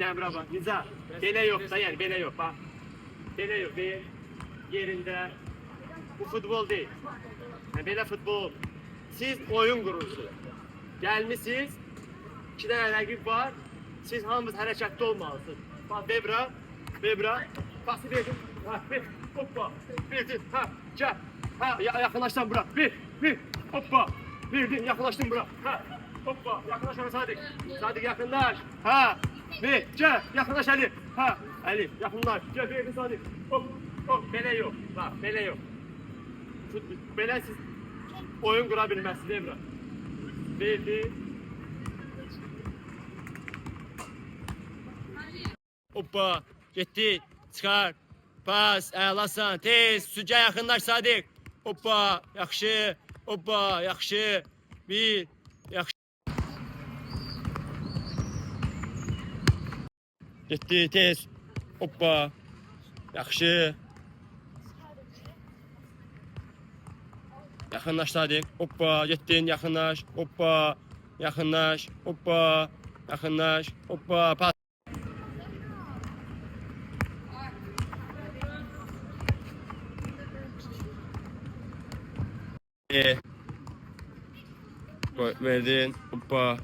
Dəmirə bax, Nizar. Belə yox da, yəni belə yox, bax. Belə yox, yerində. Bu futbol deyil. Yəni, belə futbol. Siz oyun qurursunuz. Gəlmişsiniz, 2 dənə rəqib var. Siz hamınız hərəkətli olmalısınız. Bax, Bebra. Pası verdin. Ha, hoppa. Verdin. Ha, gəl. Ha, yaxınlaşdan bura. Bir. Hoppa. Verdin, yaxınlaşdın bura. Ha, hoppa. Yaxınlaş Sadiq. Sadiq yaxınlaş. Ha. Gəl. Yaxınlaş Əli. Ha, Əli, yaxınlaş. Gəl, verdin Sadiq. Hop. Belə yox. Bax, belə yox. Belə siz oyun qura bilməzsiniz, Bebra. Verdi. Hoppa, getdi, çıxar, pas, əlasan, tez, sücə yaxınlaş Sadiq. Hoppa, yaxşı, hoppa, yaxşı, bir, yaxşı. Getdi, tez, hoppa, yaxşı. Yaxınlaş Sadiq, hoppa, getdin, yaxınlaş, hoppa, yaxınlaş, hoppa, yaxınlaş, hoppa, pas. Verdin, hoppa.